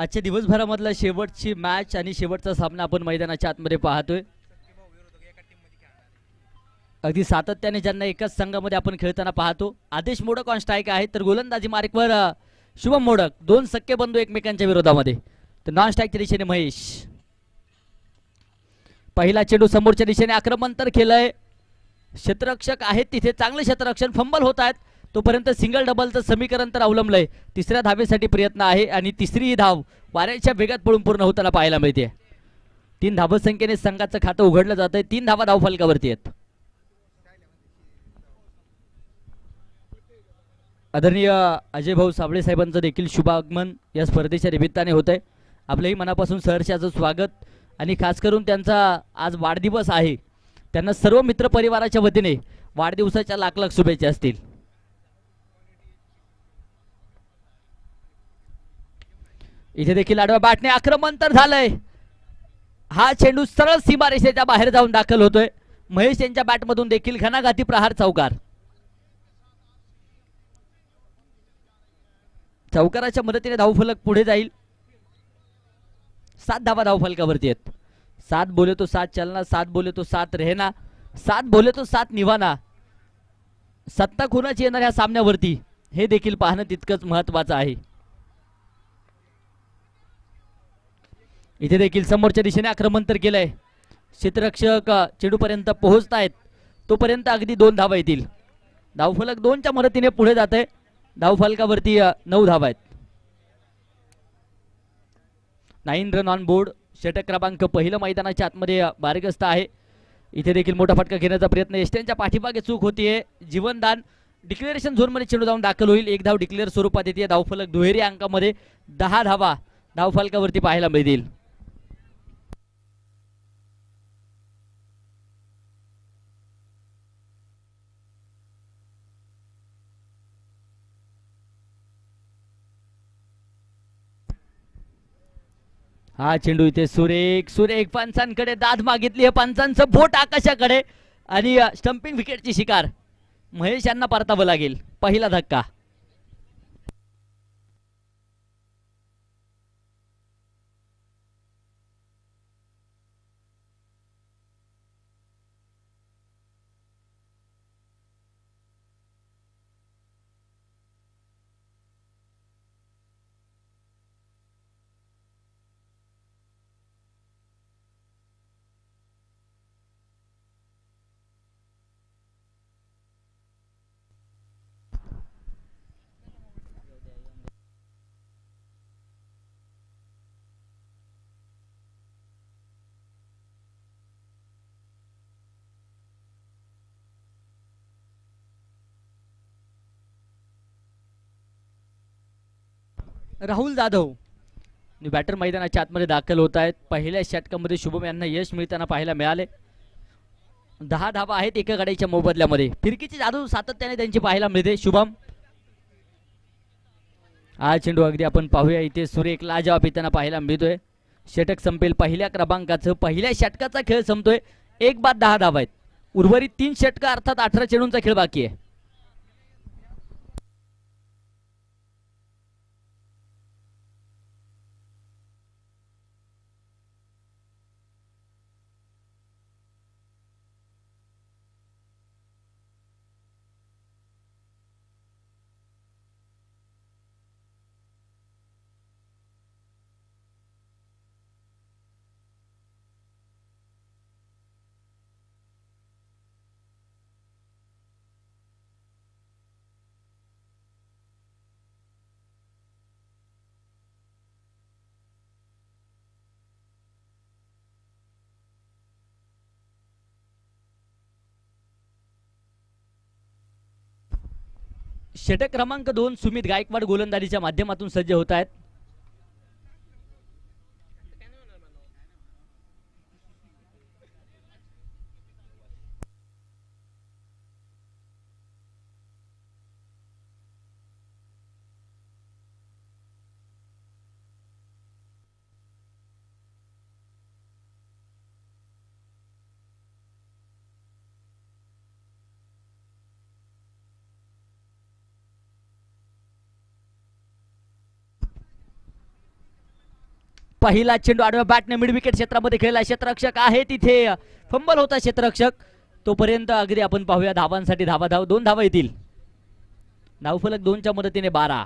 आजच्या दिवसभरामधला शेवटची मॅच आणि शेवटचा सामना आपण मैदानाच्या आतमध्ये पाहतोय. अगदी सातत्याने ज्यांना एकाच संघामध्ये आपण खेळताना पाहतो. आदेश मोडक ऑन स्ट्राईक आहे, तर गोलंदाजी मार्कवर शुभम मोडक. दोन सख्खे बंधू एकमेकांच्या विरोधामध्ये. तर नॉन स्ट्राईकच्या दिशेने महेश. पहिला चेंडू समोरच्या दिशेने आक्रमण तर केलंय. क्षेत्ररक्षक आहेत तिथे, चांगले क्षेत्ररक्षण. फंबल होत आहेत तोपर्यंत सिंगल डबलचं समीकरण तर अवलंबलंय. तिसऱ्या धावेसाठी प्रयत्न आहे आणि तिसरी धाव वाऱ्याच्या वेगात पळून पूर्ण होताना पाहायला मिळते. 3 धावसंख्येने संघाचं खातं उघडलं जात आहे. 3 धावा धावफलकावरती आहेत. आदरणीय अजय भाऊ साबळे साहेबांचं देखील शुभागमन या स्पर्धेच्या निमित्ताने होत आहे. आपलंही मनापासून सहर्षाचं स्वागत आणि खास करून त्यांचा आज वाढदिवस आहे. त्यांना सर्व मित्र परिवाराच्या वतीने वाढदिवसाच्या लाख लाख शुभेच्छा असतील. इथे देखील आडव्या बॅटने आक्रमण तर झालंय. हा चेंडू सरळ सीमारेषेच्या बाहेर जाऊन दाखल होतोय. महेश यांच्या बॅटमधून देखील घणाघाती प्रहार चौकार. चौकाराच्या मदतीने धावफलक पुढे जाईल. 7 धावा धावफलकावरती आहेत. 7 बोले तो 7 चलना, 7 बोले तो 7 रहना, 7 बोले तो 7 निभाना. सत्ता कोणाची येणार ह्या सामन्यावरती हे देखील पाहणं तितकंच महत्वाचं आहे. इथे देखील समोरच्या दिशेने आक्रमण तर केलंय. क्षेत्ररक्षक चेंडूपर्यंत पोहोचतायत तोपर्यंत अगदी 2 धावा येतील. धावफलक 2च्या मदतीने पुढे जात आहे. धावफलकावरती 9 धावा आहेत. 9 रन ऑन बोर्ड. षटक क्रमांक पहिलं मैदानाच्या आतमध्ये बारगस्त आहे. इथे देखील मोठा फटका घेण्याचा प्रयत्न. एस्टेनच्या पाठीमागे चूक होतीये. जीवनदान डिक्लेरेशन झोनमध्ये चेंडू जाऊन दाखल होईल. 1 धाव डिक्लेअर स्वरूपात येते. धावफलक दुहेरी अंकामध्ये 10 धावा धावफलकावरती पाहायला मिळतील. हा चेंडू इथे सुरेख सुरेख पंचांकडे दाद मागितली आहे. पंचांचं बोट आकाशाकडे आणि स्टंपिंग विकेटची शिकार. महेश यांना परतावं लागेल. पहिला धक्का. राहुल जाधव बॅटर मैदानाच्या आतमध्ये दाखल होत आहेत. पहिल्या षटकामध्ये शुभम यांना यश मिळताना पाहायला मिळाले. 10 धावा आहेत एका गाडीच्या मोबदल्यामध्ये. फिरकीची जादू सातत्याने त्यांची पाहायला मिळते. शुभम हा चेंडू अगदी आपण पाहूया. इथे सुरेख लाजवाब येताना पाहायला मिळतोय. षटक संपेल पहिल्या क्रमांकाचं. पहिल्या षटकाचा खेळ संपतोय. 1 बाद 10 धावा आहेत. उर्वरित 3 षटक अर्थात 18 चेंडूंचा खेळ बाकी आहे. षटक क्रमांक 2 सुमित गायकवाड गोलंदाजीच्या माध्यमातून सज्ज होत आहेत. पहिला चेंडू आडव्या बॅटने मिड विकेट क्षेत्रामध्ये खेळला. क्षेत्ररक्षक आहे तिथे, फंबल होता क्षेत्ररक्षक. तोपर्यंत अगदी आपण पाहूया धावांसाठी धावा 2 धावा येतील. धावफलक 2च्या मदतीने 12.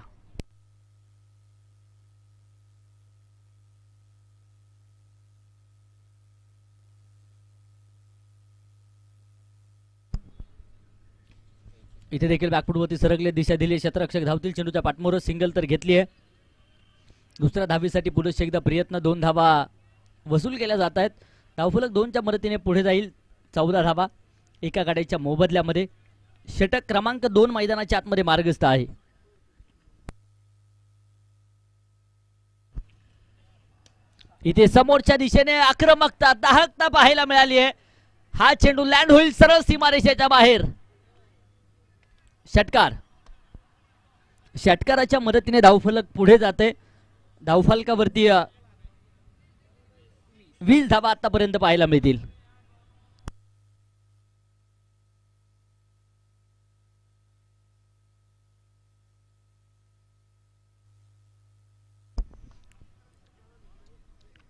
इथे देखील बॅकफुटवरती सरकले, दिशा दिली, क्षेत्ररक्षक धावतील. चेंडूच्या पाठमोर सिंगल तर घेतली आहे. दुसऱ्या धावीसाठी पुरुष एकदा प्रयत्न, 2 धावा वसूल केल्या जात आहेत. धावफलक 2च्या मदतीने पुढे जाईल. 14 धावा एका गाड्याच्या मोबदल्यामध्ये. षटक क्रमांक 2 मैदानाच्या आतमध्ये मार्गस्थ आहे. इथे समोरच्या दिशेने आक्रमकता, दाहकता पाहायला मिळाली आहे. हा चेंडू लँड होईल सरळ सीमारेषेच्या बाहेर. षटकाराच्या मदतीने धावफलक पुढे जाते. धावफलकावरती 20 धावा आतापर्यंत पाहायला मिळतील.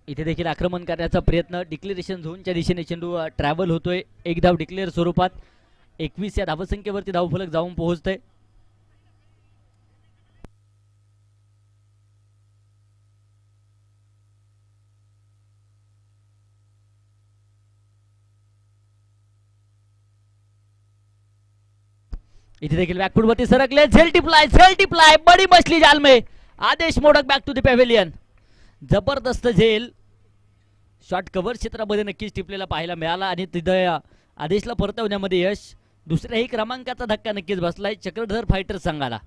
इथे देखील आक्रमण करण्याचा प्रयत्न. डिक्लेरेशन झोनच्या दिशेने चेंडू ट्रॅव्हल होतोय. 1 धाव डिक्लेअर स्वरूपात. 21 या धावसंख्येवरती धावफलक जाऊन पोहोचतोय. इथे देखील बॅकफुटवरती सरकले, झेल टिपलाय, बडी मछली जाल में. Adesh Modak back to the pavilion. जबरदस्त झेल शॉट कव्हर क्षेत्रामध्ये नक्कीच टिपलेला पाहायला मिळाला आणि तिथे आदेशला परतवण्यामध्ये यश. दुसऱ्याही क्रमांकाचा धक्का नक्कीच बसलाय चक्रधर फायटर संघाला.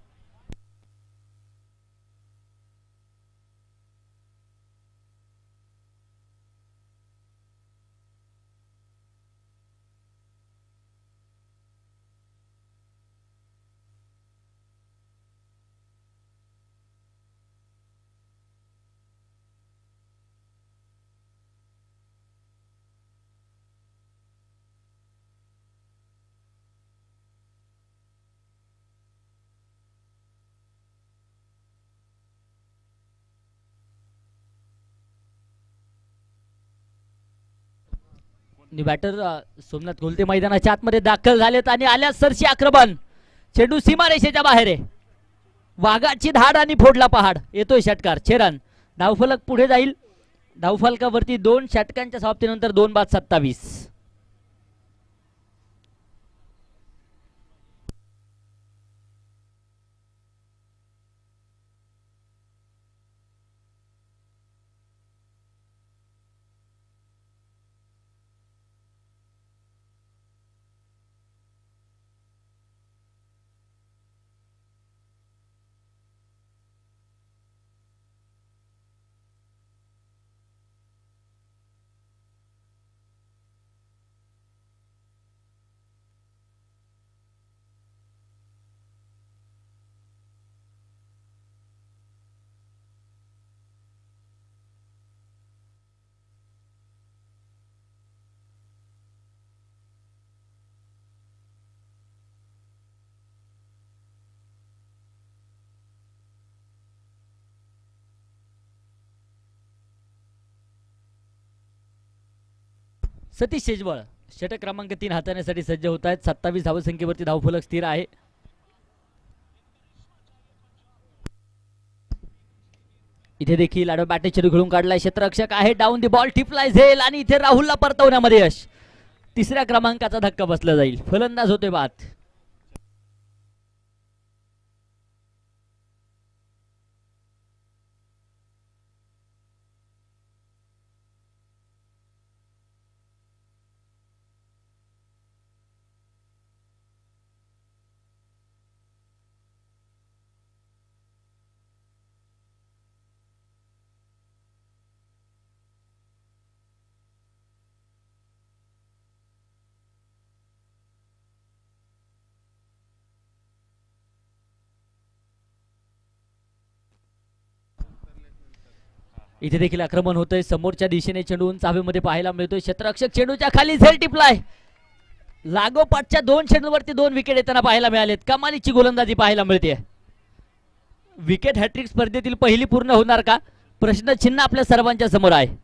बॅटर सोमनाथ कोलते मैदानाच्या आतमध्ये दाखल झालेत आणि आल्या सरशी आक्रमण. चेंडू सीमारेषेच्या बाहेर आहे. वाघाची धाड आणि फोडला पहाड. येतोय षटकार, 6 रन. धावफलक पुढे जाईल. धावफलकावरती 2 षटकांच्या समाप्तीनंतर 2 बाद 27. सतीश शेजवळ षटक क्रमांक 3 हाताळण्यासाठी सज्ज होत आहेत. 27 धावसंख्येवरती धावफलक स्थिर आहे. इथे देखील आडवा बॅटे चेंडू खेळून काढलाय. क्षेत्ररक्षक आहे, डाऊन दी बॉल, टिपलाय झेल आणि इथे राहुलला परतवण्यामध्ये यश. 3ऱ्या क्रमांकाचा धक्का बसला जाईल. फलंदाज होते बाद. इथे देखील आक्रमण होतंय. समोरच्या दिशेने चेंडू उंच हवेमध्ये पाहायला मिळतोय. क्षेत्ररक्षक चेंडूच्या खाली झेल टिपलाय. लागोपाठच्या 2 चेंडूवरती 2 विकेट येताना पाहायला मिळालेत. कमालीची गोलंदाजी पाहायला मिळते. विकेट हॅट्रिक स्पर्धेतील पहिली पूर्ण होणार का? प्रश्नचिन्ह आपल्या सर्वांच्या समोर आहे.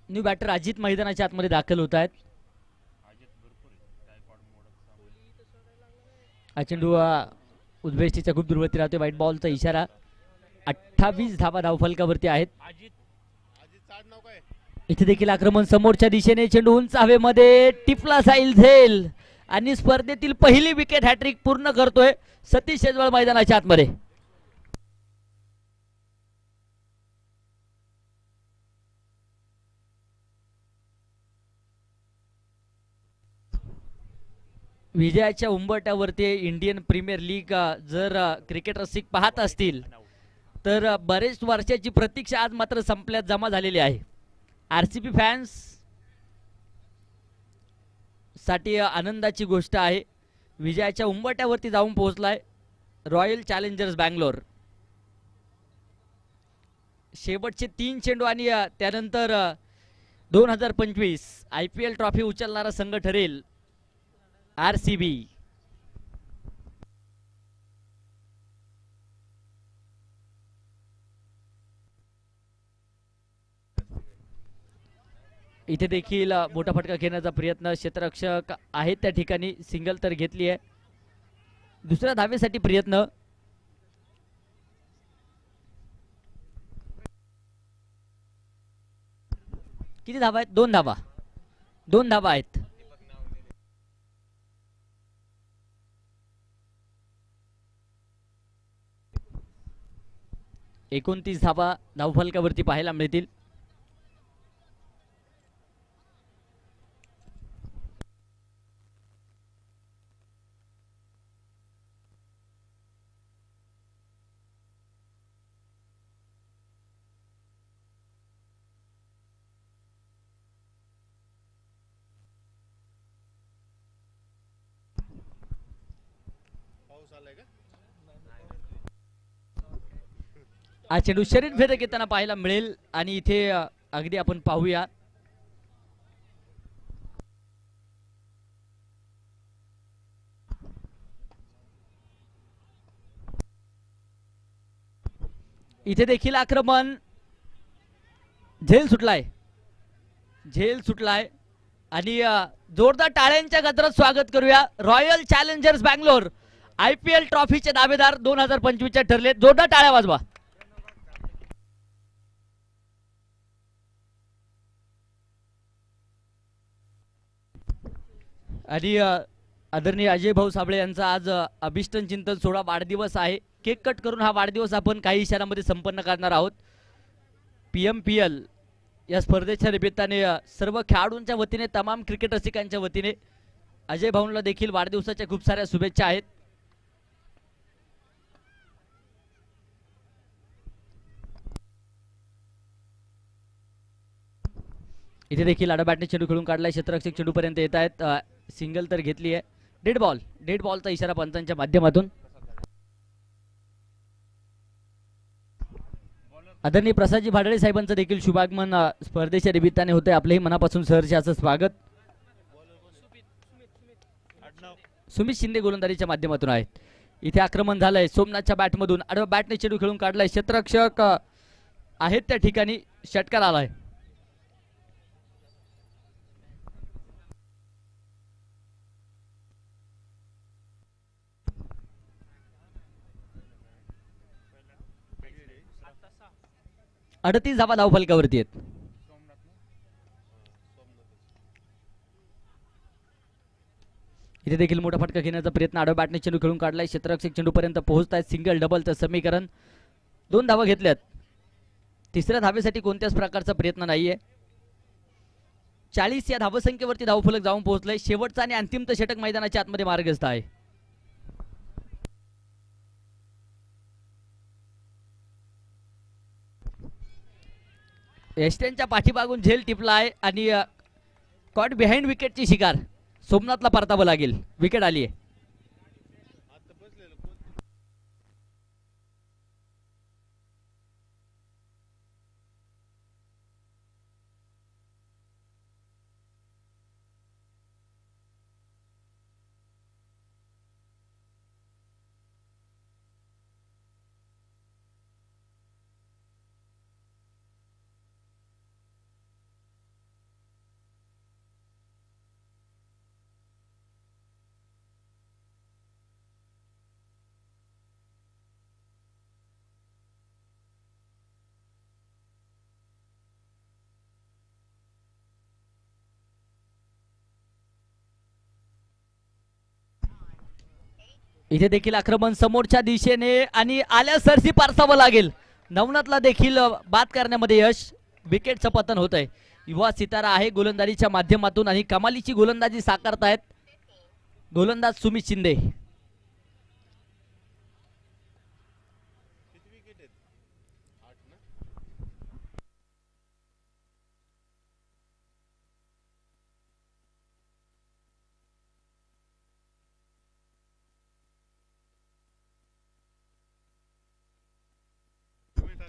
न्यू बॅटर अजित मैदानाच्या आतमध्ये दाखल होत आहेत. हा चेंडू उद्वेष्टीच्या खूप दूरवरती राहतोय. व्हाईट बॉलचा इशारा. 28 धावा धावफलकावरती आहेत. इथे देखील आक्रमण समोरच्या दिशेने. चेंडू उंच हवेमध्ये टिपला जाईल झेल आणि स्पर्धेतील पहिली विकेट हॅट्रिक पूर्ण करतोय सतीश शेजवळ मैदानाच्या आतमध्ये. विजयाच्या उंबरठ्यावरती इंडियन प्रीमियर लीग जर क्रिकेट रसिक पाहत असतील तर बरेच वर्षाची प्रतीक्षा आज मात्र संपल्यात जमा झालेली आहे. आरसीबी फॅन्स साठी आनंदाची गोष्ट आहे. विजयाच्या उंबरठ्यावरती जाऊन पोहोचलाय रॉयल चॅलेंजर्स बँगलोर. शेवटचे 3 चेंडू आणि त्यानंतर 2025 IPL ट्रॉफी उचलणारा संघ ठरेल आरसीबी. इथे देखील मोठा फटका घेण्याचा प्रयत्न. क्षेत्ररक्षक आहेत त्या ठिकाणी. सिंगल तर घेतली आहे. दुसऱ्या धावेसाठी प्रयत्न. किती धावा आहेत? 2 धावा. 2 धावा आहेत. एकोणतीस धावा धावफलकावरती पाहायला मिळतील. हा चेंडू शरीर भेदक येताना पाहायला मिळेल आणि इथे अगदी आपण पाहूया. इथे देखील आक्रमण. झेल सुटलाय. झेल सुटलाय आणि जोरदार टाळ्यांच्या गजरात स्वागत करूया. रॉयल चॅलेंजर्स बँगलोर IPL ट्रॉफीचे दावेदार 2025 ठरले. जोरदार टाळ्या वाजवा. आणि आदरणीय अजय भाऊ साबळे यांचा आज अभिष्टन चिंतन सोहळा वाढदिवस आहे. केक कट करून हा वाढदिवस आपण काही इशारामध्ये संपन्न करणार आहोत. PMPL या स्पर्धेच्या निमित्ताने सर्व खेळाडूंच्या वतीने, तमाम क्रिकेट रसिकांच्या वतीने अजय भाऊंना देखील वाढदिवसाच्या खूप साऱ्या शुभेच्छा आहेत. इथे देखील आडाबॅटने चेंडू खेळून काढलाय. क्षेत्ररक्षक चेंडू पर्यंत येत आहेत. सिंगल तर घेतली आहे. Dead ball. डेड बॉलचा इशारा पंचांच्या माध्यमातून. आदरणीय प्रसादजी भाडळे साहेबांचं देखील शुभागमन स्पर्धेच्या निमित्ताने होते. आपलेही मनापासून सहर्ष असं स्वागत. सुमित शिंदे गोलंदाजीच्या माध्यमातून आहेत. इथे आक्रमण झालंय सोमनाथच्या बॅटमधून. आडव्या बॅटने चेंडू खेळून काढलाय. क्षेत्ररक्षक आहेत त्या ठिकाणी. षटकार आलाय. अडतीस धावा धावफलकावरती आहेत. इथे देखील मोठा फटका घेण्याचा प्रयत्न. आडव्या बॅटने चेंडू खेळून काढलाय. क्षेत्ररक्षक चेंडू पर्यंत पोहोचतायत. सिंगल डबलचं समीकरण. 2 धावा घेतल्यात. तिसऱ्या धावेसाठी कोणत्याच प्रकारचा प्रयत्न नाहीये. 40 या धावसंख्येवरती धावफलक जाऊन पोहोचलंय. शेवटचा आणि अंतिम षटक मैदानाच्या आतमध्ये मार्गस्थ आहे. एस्टेनच्या पाठीमागून झेल टिपला आहे आणि कॉट बिहाइंड विकेटची शिकार सोमनाथला परतावं लागेल. विकेट आली आहे. इथे देखील आक्रमण समोरच्या दिशेने आणि आल्या सरसी परतावं लागेल. नवनाथला देखील बाद करण्यामध्ये यश. विकेटचं पतन होत आहे. युवा सितारा आहे गोलंदाजीच्या माध्यमातून आणि कमालीची गोलंदाजी साकारतायत गोलंदाज सुमित शिंदे.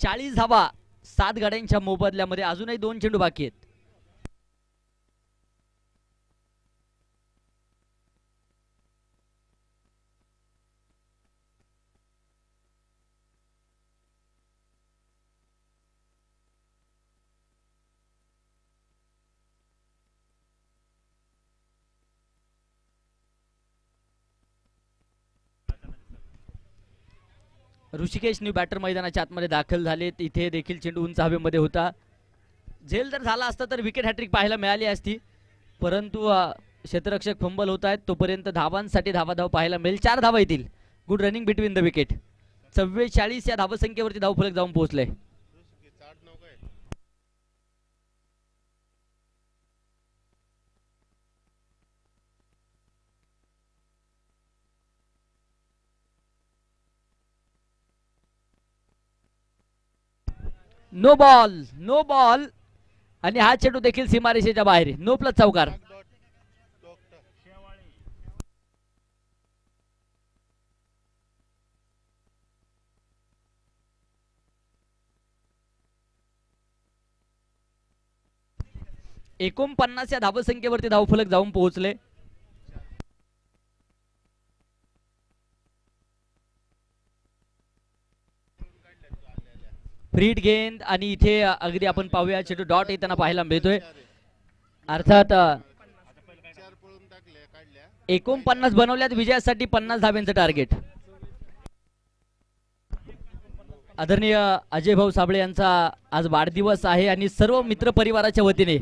चाळीस धावा 7 गाड्यांच्या मोबदल्यामध्ये. अजूनही 2 चेंडू बाकी आहेत. ऋषिकेश न्यू बॅटर मैदानाच्या आतमध्ये दाखल झाले. इथे देखील चेंडू उंच हवेमध्ये होता. झेल जर झाला असता तर विकेट हॅट्रिक पाहायला मिळाली असती, परंतु क्षेत्ररक्षक फंबल होत आहेत. तोपर्यंत धावांसाठी धावाधाव पाहायला मिळेल. 4 धावा येतील. Good running between the wicket. 44 या धावसंख्येवरती धावफलक जाऊन पोहोचले. नो बॉल, नो बॉल आणि हा चेंडू देखील सीमारेषेच्या बाहेर. नो प्लस चौकार. एकोणपन्नास या धावसंख्येवरती धावफलक जाऊन पोहोचले. फ्रीड गेंद आणि इथे अगदी आपण पाहूया चेंडू डॉट येताना पाहायला मिळतोय. अर्थात 49 बनवल्यात विजयासाठी 50 धाब्यांचं टार्गेट. आदरणीय अजय भाऊ साबळे यांचा आज वाढदिवस आहे आणि सर्व मित्र परिवाराच्या वतीने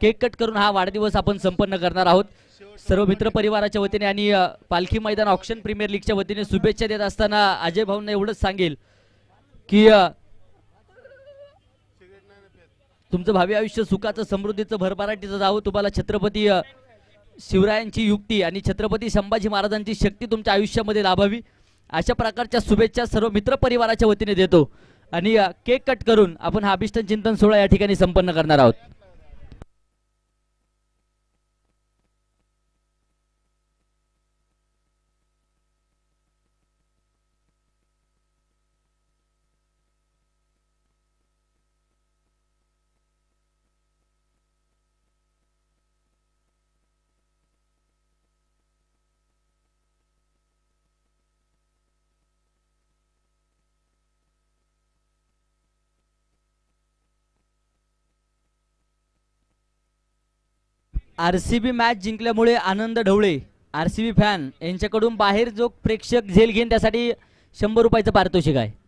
केक कट करून हा वाढदिवस आपण संपन्न करणार आहोत. सर्व मित्र परिवाराच्या वतीने आणि पालखी मैदान ऑक्शन प्रीमियर लीगच्या वतीने शुभेच्छा देत असताना अजय भाऊंना एवढंच सांगेल की तुमचं भावी आयुष्य सुखाचं, समृद्धीचं, भरभराटीचं जावं. तुम्हाला छत्रपती शिवरायांची युक्ती आणि छत्रपती संभाजी महाराजांची शक्ती तुमच्या आयुष्यामध्ये लाभावी अशा प्रकारच्या शुभेच्छा सर्व मित्र परिवाराच्या वतीने देतो आणि केक कट करून आपण हा अभिष्ट चिंतन सोहळा या ठिकाणी संपन्न करणार आहोत. आरसीबी मॅच जिंकल्यामुळे आनंद ढवळे आरसीबी फॅन यांच्याकडून बाहेर जो प्रेक्षक झेल घेईन त्यासाठी 100 रुपयाचं पारितोषिक आहे.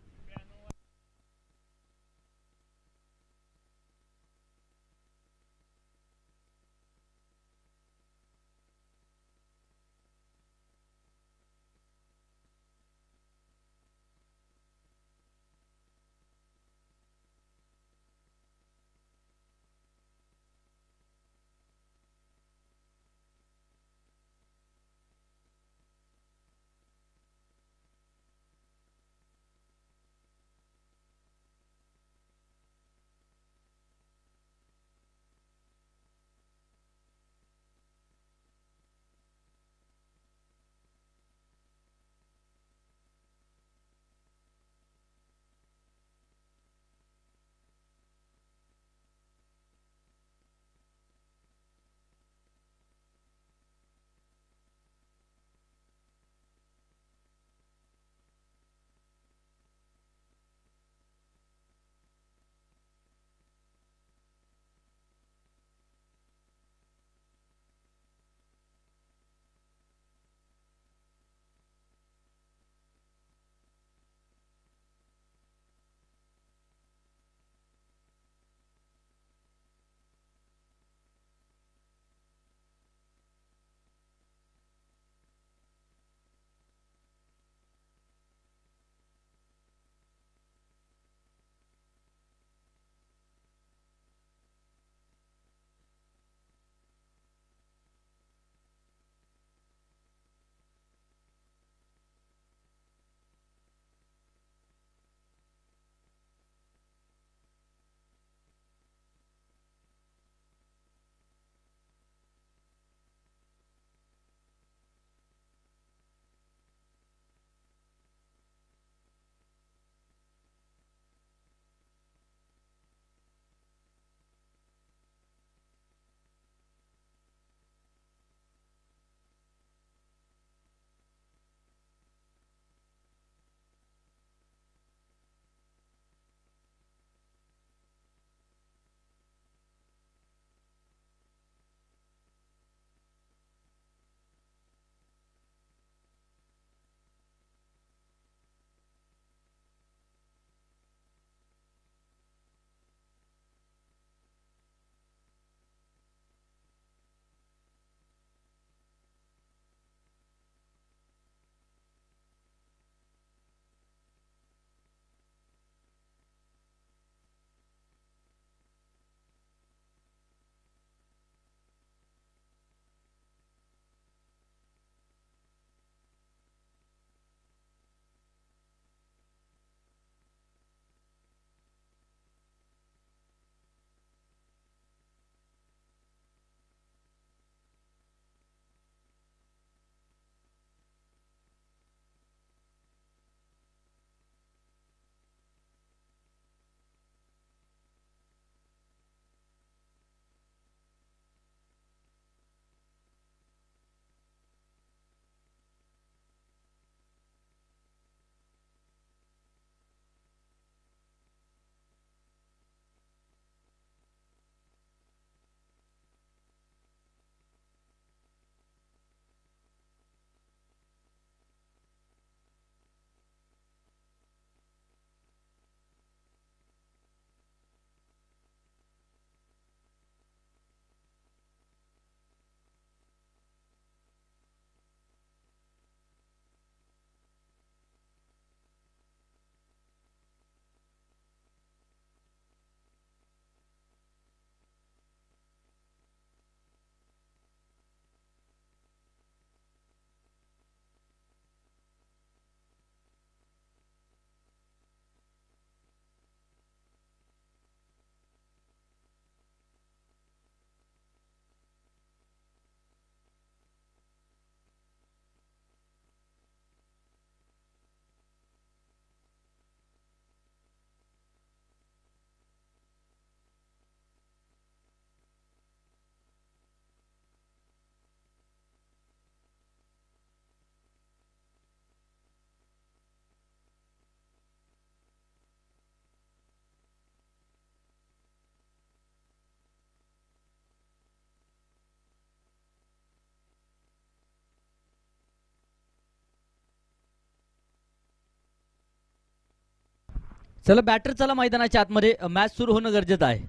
चला बॅटर चला मैदानाच्या आतमध्ये, मॅच सुरू होणं गरजेचं आहे.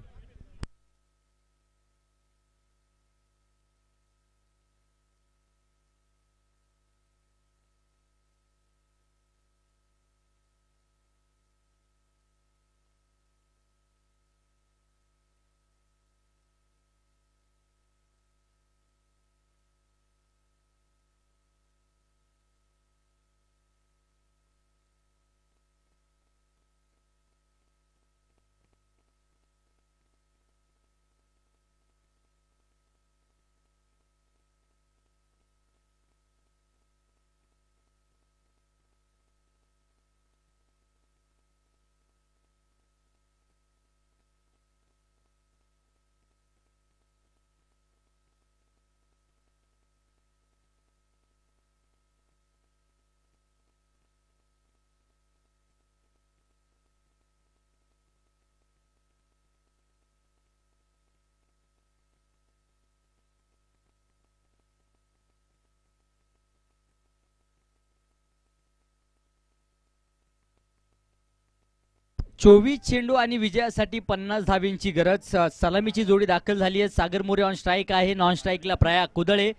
चोवीस चेंडू आणि विजयासाठी 50 धावींची गरज. सलामीची जोडी दाखल झाली आहे. सागर मोरे ऑन स्ट्राईक आहे, नॉन स्ट्राईकला प्रयाग कुदळे.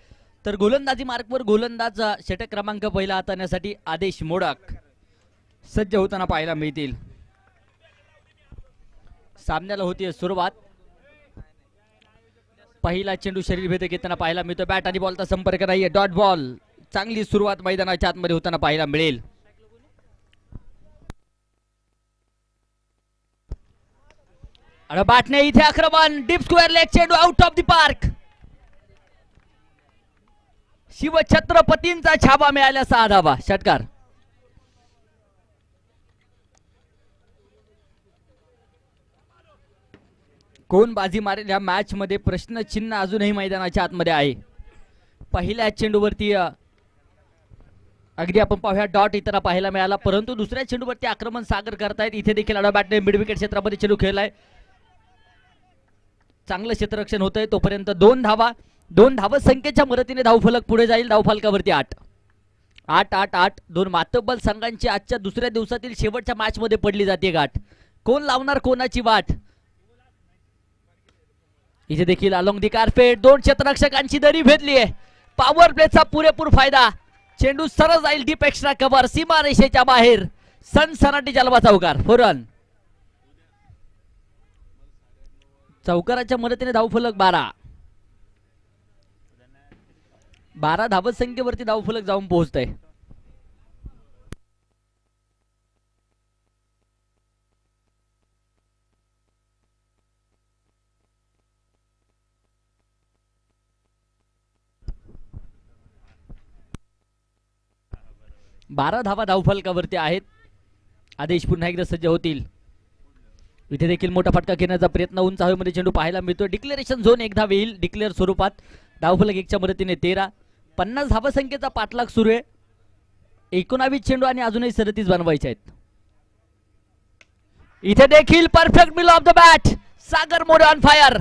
तर गोलंदाजी मार्कवर गोलंदाज षटक क्रमांक पहिला हाताळण्यासाठी आदेश मोडक सज्ज होताना पाहायला मिळतील. सामन्याला होती सुरुवात. पहिला चेंडू शरीरभेद घेताना पाहायला मिळतो. बॅट आणि बॉलचा संपर्क नाहीये, डॉट बॉल. चांगली सुरुवात मैदानाच्या आतमध्ये होताना पाहायला मिळेल. आणि बॅटने इथे आक्रमण, डीप स्क्वेअर लेग चेंडू आउट ऑफ द पार्क. शिवछत्रपतींचा छापा मिळाला, 6 धावा. षटकार. कोण बाजी मारेल या मॅच मध्ये प्रश्न चिन्ह अजूनही मैदानाच्या आतमध्ये आहे. पहिल्या चेंडूवरती अगदी आपण पाहूया डॉट इतर पाहायला मिळाला, परंतु दुसऱ्या चेंडूवरती आक्रमण सागर करतायत. इथे देखील बॅटने मिड विकेट क्षेत्रामध्ये चेंडू खेळलाय. चांगलं क्षेत्ररक्षण होतंय. तोपर्यंत 2 धावा. 2 धाव संख्येच्या मदतीने धावफलक पुढे जाईल. धावफलकावरती 8 8 8 8. 2 मातब्बल संघांची आजच्या दुसऱ्या दिवसातील शेवटच्या मॅच मध्ये पडली जाते गाठ. कोण लावणार कोणाची वाट. इथे देखील अलॉंग दी कार्पेट 2 क्षेत्ररक्षकांची दरी भेदली आहे. पॉवर प्लेचा पुरेपूर फायदा. चेंडू सरळ जाईल डीप एक्स्ट्रा कव्हर, सीमा रेषेच्या बाहेर. सनसनाटी जलवा चौकार, 4 रन. चौकाराच्या मदतीने धावफलक 12. 12 धावत संख्येवरती धावफलक जाऊन पोहोचतंय. बारा धावा धावफलकावरती आहेत. आदेश पुन्हा एकदा सज्ज होतील. इथे देखील मोठा फटका घेण्याचा प्रयत्न उंच हवेमध्ये चेंडू पाहायला मिळतो. डिक्लेरेशन झोन एकदा येईल डिक्लेअर स्वरूपात. धावफलक 1 च्या मदतीने 13. 50 धावा संख्येचा पाठलाग सुरू आहे. 19 चेंडू आणि अजूनही 37 बनवायचे आहेत. इथे देखील perfect mill of the bat. Sagar More on fire.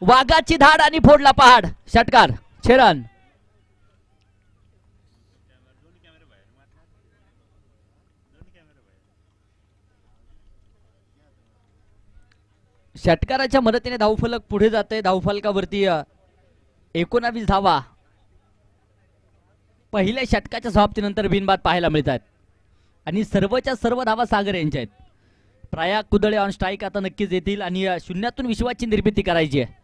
वाघाची धाड आणि फोडला पहाड. षटकार, 6 रन. षटकाराच्या मदतीने धावफलक पुढे जाते. धावफलकावरती 19 धावा पहिल्या षटकाच्या समाप्तीनंतर बिनबाद पाहायला मिळतात आणि सर्वच्या सर्व धावा सागर यांच्या आहेत. प्रयाग कुदळे ऑन स्ट्राईक आता नक्कीच येतील आणि शून्यातून विश्वाची निर्मिती करायची आहे.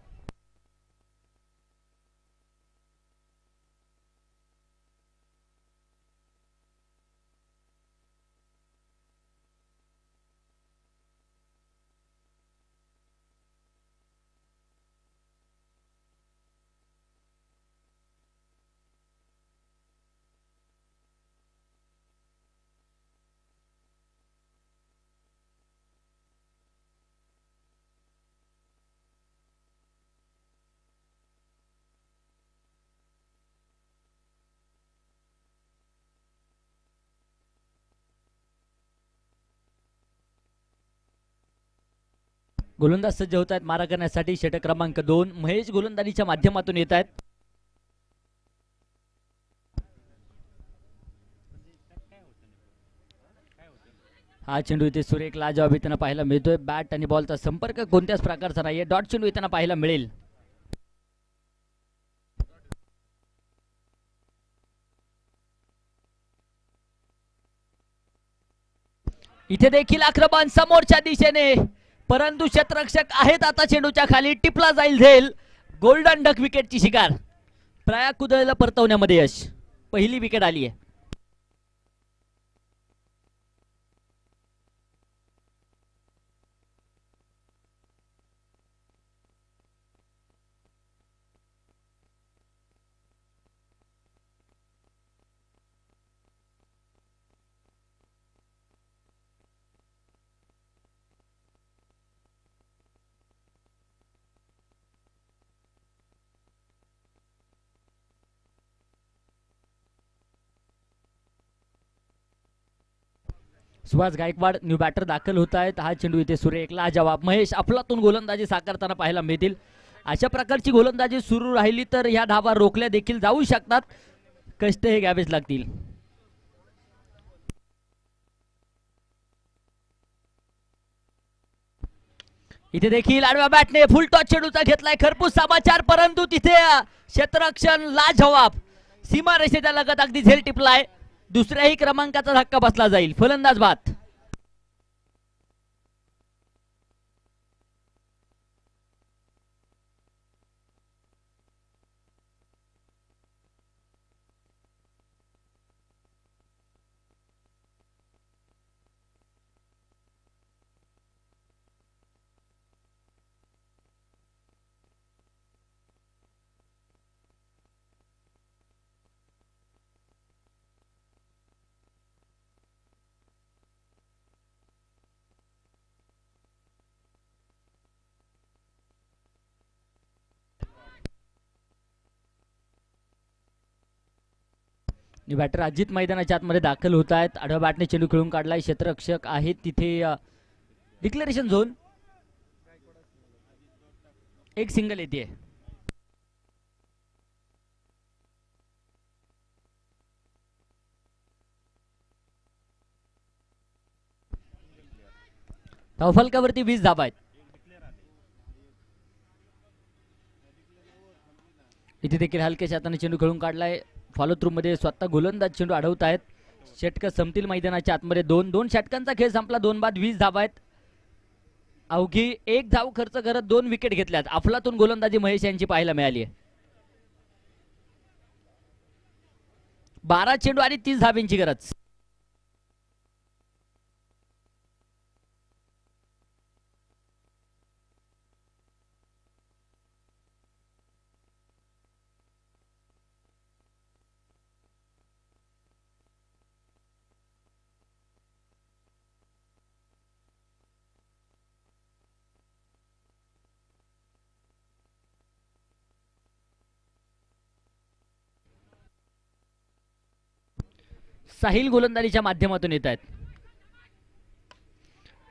गोलंदाज सज्ज होत आहेत मारा करण्यासाठी. षटक क्रमांक 2 महेश गोलंदाजीच्या माध्यमातून येत आहेत. हा चेंडू इथे सुरेख लाजवाब येताना पाहायला मिळतोय. बॅट आणि बॉलचा संपर्क कोणत्याच प्रकारचा नाहीये. डॉट चेंडू येताना पाहायला मिळेल. इथे देखील आक्रमण समोरच्या दिशेने, परंतु क्षेत्ररक्षक आहेत आता चेंडूच्या खाली. टिपला जाईल झेल. गोल्डन डक विकेटची शिकार. प्रयाग कुदळला परतवण्यामध्ये यश. पहिली विकेट आली आहे. सुहास गायकवाड न्यू बॅटर दाखल होत आहेत. हा चेंडू इथे सुरेख लाजवाब. महेश अफलातून गोलंदाजी साकारताना पाहायला मिळतील. अशा प्रकारची गोलंदाजी सुरू राहिली तर ह्या धावा रोखल्या देखील जाऊ शकतात. कष्ट हे घ्यावेच लागतील. इथे देखील आडव्या बॅटने फुल टॉस चेंडूचा घेतलाय. खरपूस समाचार, परंतु तिथे क्षेत्ररक्षण लाजवाब. सीमारेषेच्या लगत अगदी झेल टिपलाय. दुसऱ्याही क्रमांकाचा धक्का बसला जाईल. फलंदाज बाद. बॅटर अजित मैदानाच्या आतमध्ये दाखल होत आहेत. आडव्या बॅटने चेंडू खेळून काढलाय. क्षेत्ररक्षक आहेत तिथे. Declaration zone. एक सिंगल येते. धावफलकावरती 20 धाबा आहेत. इथे देखील हलक्याच्या हाताने चेंडू खेळून काढलाय. फॉलो थ्रू मध्ये स्वतः गोलंदाज चेंडू अडवत आहेत. षटक संपतील मैदानाच्या आतमध्ये. दोन षटकांचा खेळ संपला. 2 बाद 20 धाबा आहेत. अवघी एक धाव खर्च करत 2 विकेट घेतल्यात. अफलातून गोलंदाजी महेश यांची पाहायला मिळाली आहे. 12 चेंडू आणि 30 धाब्यांची गरज. साहिल गोलंदाजीच्या माध्यमातून येत आहेत.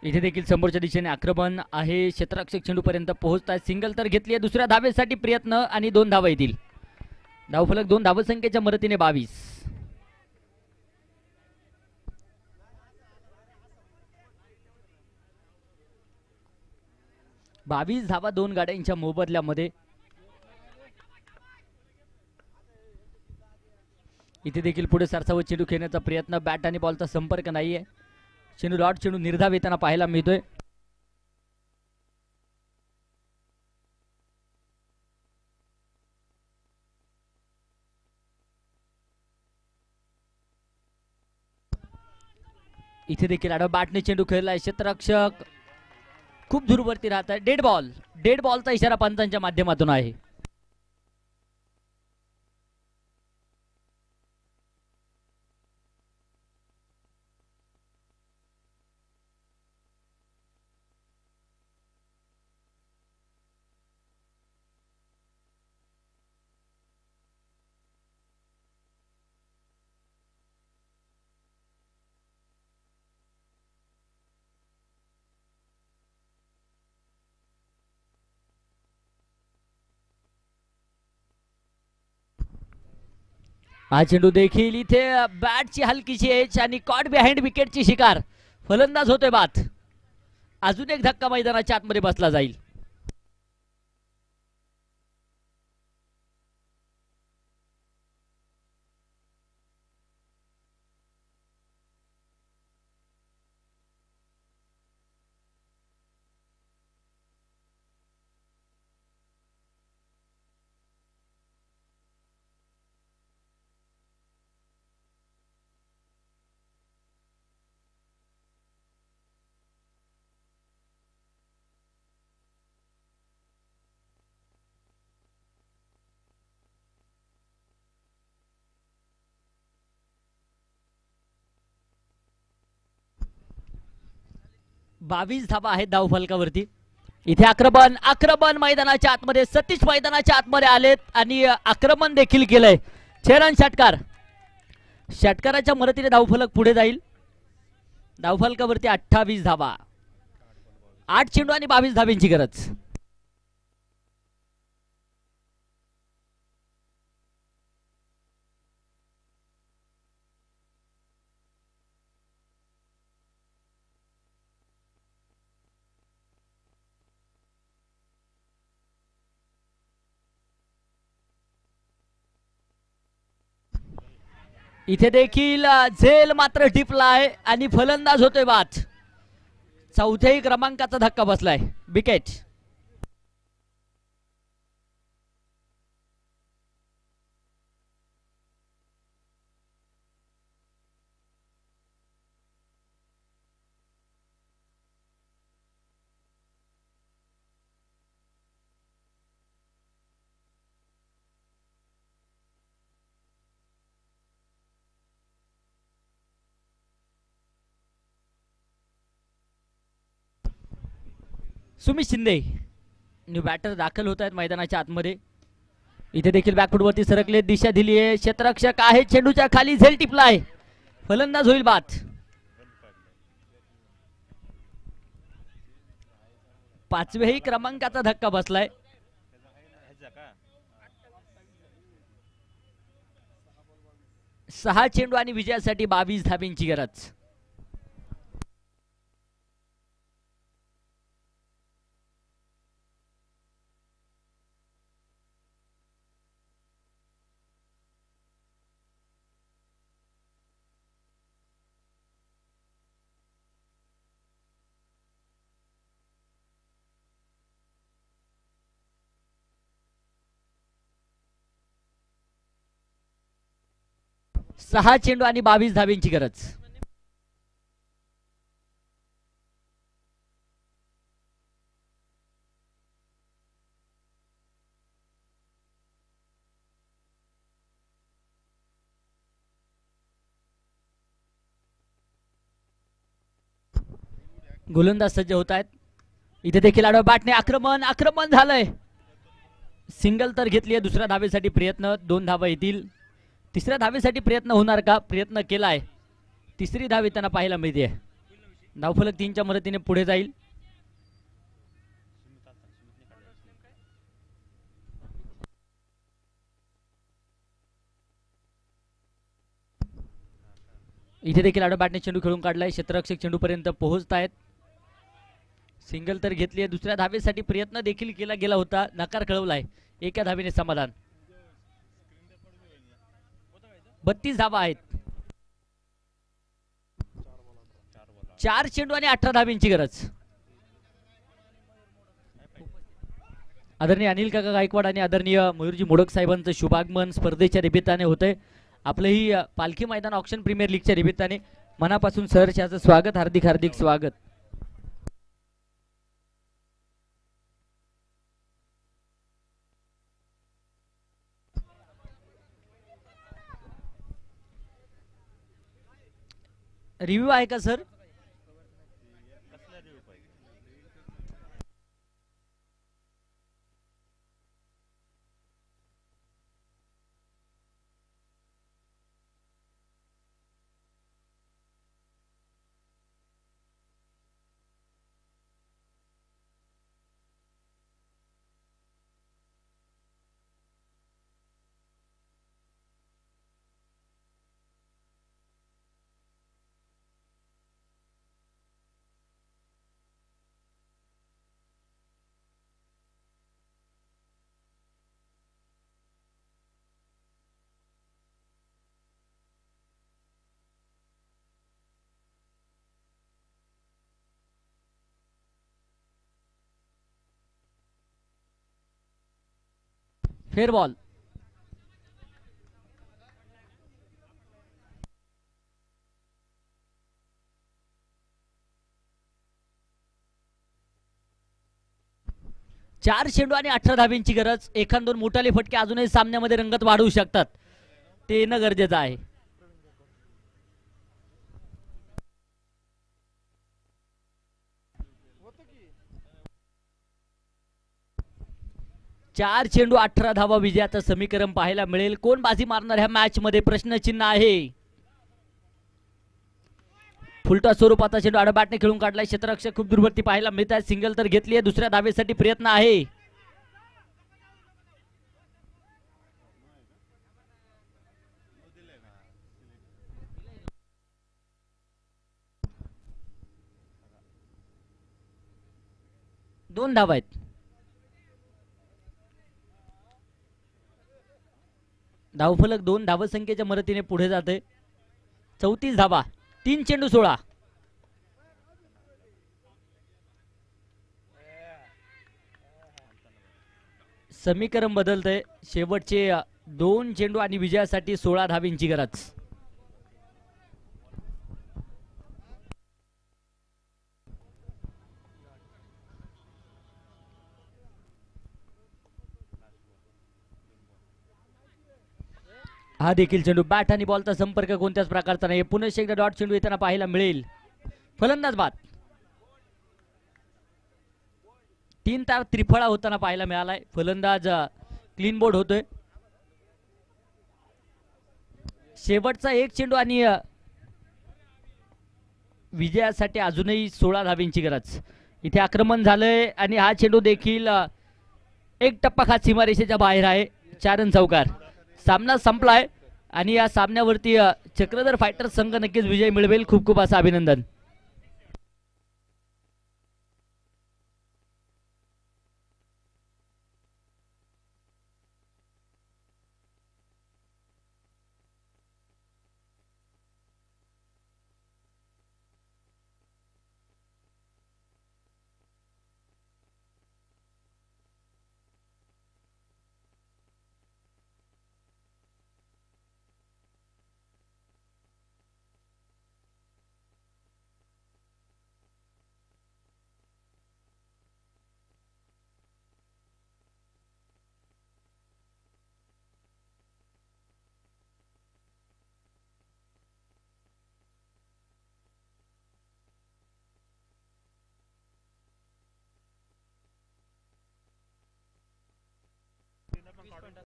इथे देखील समोरच्या दिशेने आक्रमण आहे. क्षेत्ररक्षक चेंडू पर्यंत पोहोचतात. सिंगल तर घेतली आहे. दुसऱ्या धावेसाठी प्रयत्न आणि 2 धावा येतील. धावफलक 2 धावसंख्येच्या मदतीने 22. धावा 2 गाड्यांच्या मोबदल्यामध्ये. इथे देखील पुढे सरसावत चेंडू खेळण्याचा प्रयत्न. बॅट आणि बॉलचा संपर्क नाहीये. चेंडू डॉट चेंडू निर्धाव येताना पाहायला मिळतोय. इथे देखील आडवा बॅटने चेंडू खेळलाय. क्षेत्ररक्षक खूप दूरवरती राहत आहे. डेड बॉलचा इशारा पंचांच्या माध्यमातून आहे. हा चेंडू देखील इथे बॅटची हलकीची एज आणि कॉट बिहाइंड विकेटची शिकार. फलंदाज होतोय बाद. अजून एक धक्का मैदानाच्या आतमध्ये बसला जाईल. बावीस धावा आहेत धावफलकावरती. इथे आक्रमण आक्रमण मैदानाच्या आतमध्ये सतीश मैदानाच्या आतमध्ये आलेत आणि आक्रमण देखील केलंय. चरण षटकार, षटकाराच्या मदतीने धावफलक पुढे जाईल. धावफलकावरती 28 धावा, 8 चेंडू आणि 22 धाब्यांची गरज. इथे देखील झेल मात्र टिपलाय आणि फलंदाज होतोय बाद. चौथ्याही क्रमांकाचा धक्का बसलाय. Wicket. Sumit Shinde new batter दाखल होत आहेत मैदानाच्या आतमध्ये. इथे देखील बॅकफुटवरती सरकले, दिशा दिली आहे. क्षेत्ररक्षक आहे, चेंडूच्या खाली झेल टिपलाय. फलंदाज होईल बाद. पाचव्याही क्रमांकाचा धक्का बसलाय. 6 चेंडू आणि विजयासाठी 22 धाब्यांची गरज. सहा चेंडू आणि 22 धाब्यांची गरज. गोलंदाज सज्ज होत आहेत. इथे देखील आडव्या बॅटने आक्रमण आक्रमण झालंय. सिंगल तर घेतली आहे. दुसऱ्या धावेसाठी प्रयत्न, 2 धावा येतील. तिसऱ्या धावेसाठी प्रयत्न होणार का? प्रयत्न केलाय. तिसरी धाव त्यांना पाहायला मिळते. धावफलक 3च्या मदतीने पुढे जाईल. इथे देखील आडव्या बॅटने चेंडू खेळून काढलाय. क्षेत्ररक्षक चेंडू पर्यंत पोहोचतायत. सिंगल तर घेतली आहे. दुसऱ्या धावेसाठी प्रयत्न देखील केला गेला होता, नकार कळवलाय. एका धावेने समाधान. 32 धावा आहेत. 4 चेंडू आणि 18 धाब्यांची गरज. आदरणीय अनिल काका गायकवाड आणि आदरणीय मयूरजी मोडक साहेबांचं शुभागमन स्पर्धेच्या निमित्ताने होतंय. आपलंही पालखी मैदान ऑक्शन प्रीमियर लीगच्या निमित्ताने मनापासून सहर्षाचं स्वागत, हार्दिक हार्दिक स्वागत. रिव्ह्यू आहे का सर? Fair ball. चार चेंडू आणि 18 धाब्यांची गरज. एखाद दोन मोठाले फटके अजूनही सामन्यामध्ये रंगत वाढवू शकतात, ते येणं गरजेचं आहे. चार चेंडू 18 धावा विजयाचं समीकरण पाहायला मिळेल. कोण बाजी मारणार ह्या मॅच मध्ये प्रश्नचिन्ह आहे. फुलटा स्वरूपाचा चेंडू आडबॅटने खेळून काढलाय. क्षेत्ररक्षक खूप दुर्वृत्ती पाहायला मिळत आहे. सिंगल तर घेतली आहे. दुसऱ्या धावेसाठी प्रयत्न आहे. दोन धावा आहेत. धावफलक 2 धावसंख्येच्या मदतीने पुढे जाते. 34 धावा. 3 चेंडू 16. समीकरण बदलते. शेवटचे 2 चेंडू आणि विजयासाठी 16 धावींची गरज. हा देखील चेंडू बॅट आणि बॉलचा संपर्क कोणत्याच प्रकारचा नाही. पुन्हा एकदा डॉट चेंडू येताना पाहायला मिळेल. फलंदाज बाद. 3 तार त्रिफळा होताना पाहायला मिळालाय. फलंदाज क्लीन बोर्ड होतोय. शेवटचा 1 चेंडू आणि विजयासाठी अजूनही 16 धावींची गरज. इथे आक्रमण झालंय आणि हा चेंडू देखील एक टप्पा खात सीमारेषेच्या बाहेर आहे. 4 रन चौकार. सामना संपलाय आणि या सामन्यावरती चक्रधर फायटर्स संघ नक्कीच विजय मिळवेल. खूप खूप असं अभिनंदन.